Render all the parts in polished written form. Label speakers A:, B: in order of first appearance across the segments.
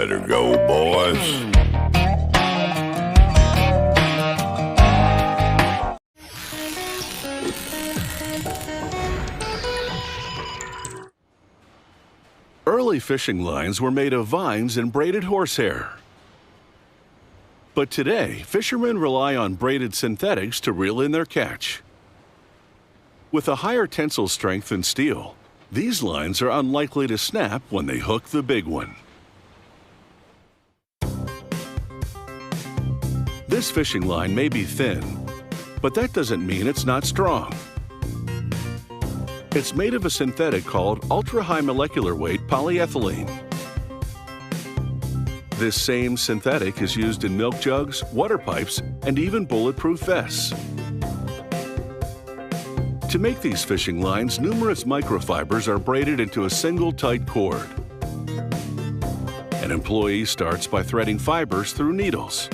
A: Let her go, boys.
B: Early fishing lines were made of vines and braided horsehair. But today, fishermen rely on braided synthetics to reel in their catch. With a higher tensile strength than steel, these lines are unlikely to snap when they hook the big one. This fishing line may be thin, but that doesn't mean it's not strong. It's made of a synthetic called ultra-high molecular weight polyethylene. This same synthetic is used in milk jugs, water pipes, and even bulletproof vests. To make these fishing lines, numerous microfibers are braided into a single tight cord. An employee starts by threading fibers through needles.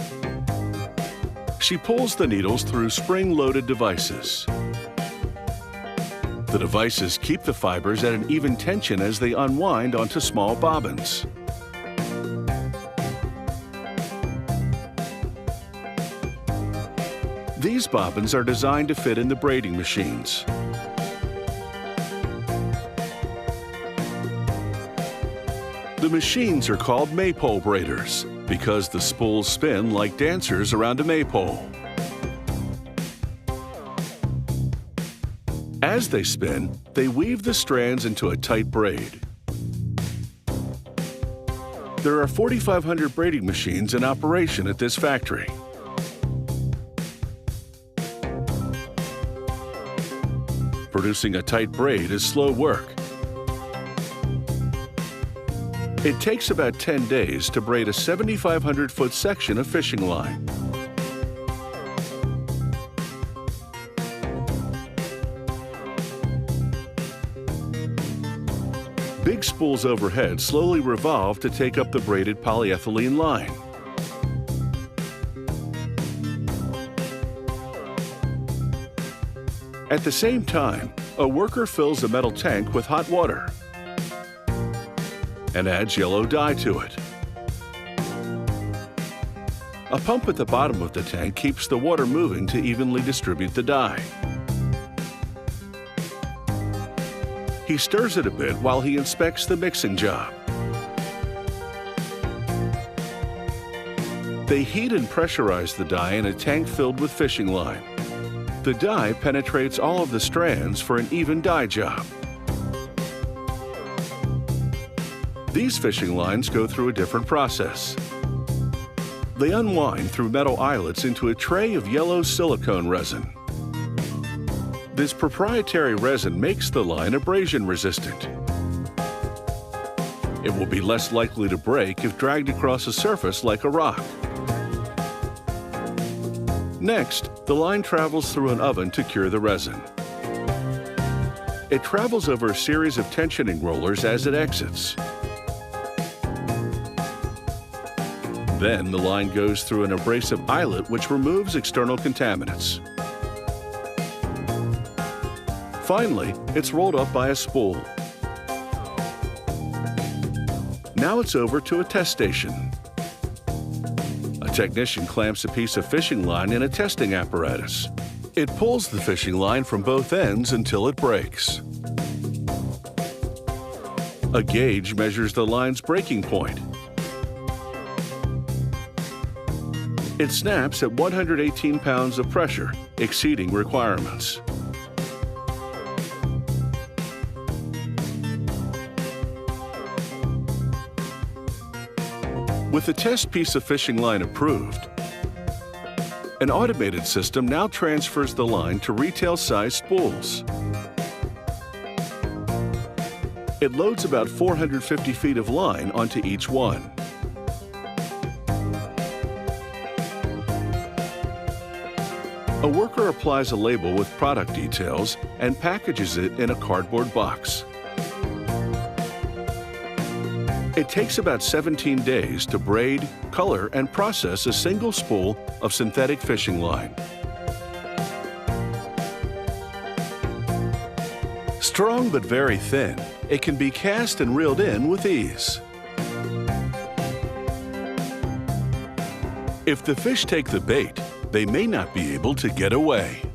B: She pulls the needles through spring-loaded devices. The devices keep the fibers at an even tension as they unwind onto small bobbins. These bobbins are designed to fit in the braiding machines. The machines are called maypole braiders because the spools spin like dancers around a maypole. As they spin, they weave the strands into a tight braid. There are 4,500 braiding machines in operation at this factory. Producing a tight braid is slow work. It takes about 10 days to braid a 7,500-foot section of fishing line. Big spools overhead slowly revolve to take up the braided polyethylene line. At the same time, a worker fills a metal tank with hot water and adds yellow dye to it. A pump at the bottom of the tank keeps the water moving to evenly distribute the dye. He stirs it a bit while he inspects the mixing job. They heat and pressurize the dye in a tank filled with fishing line. The dye penetrates all of the strands for an even dye job. These fishing lines go through a different process. They unwind through metal eyelets into a tray of yellow silicone resin. This proprietary resin makes the line abrasion resistant. It will be less likely to break if dragged across a surface like a rock. Next, the line travels through an oven to cure the resin. It travels over a series of tensioning rollers as it exits. Then the line goes through an abrasive eyelet which removes external contaminants. Finally, it's rolled up by a spool. Now it's over to a test station. A technician clamps a piece of fishing line in a testing apparatus. It pulls the fishing line from both ends until it breaks. A gauge measures the line's breaking point. It snaps at 118 pounds of pressure, exceeding requirements. With the test piece of fishing line approved, an automated system now transfers the line to retail-sized spools. It loads about 450 feet of line onto each one. A worker applies a label with product details and packages it in a cardboard box. It takes about 17 days to braid, color, and process a single spool of synthetic fishing line. Strong but very thin, it can be cast and reeled in with ease. If the fish take the bait, they may not be able to get away.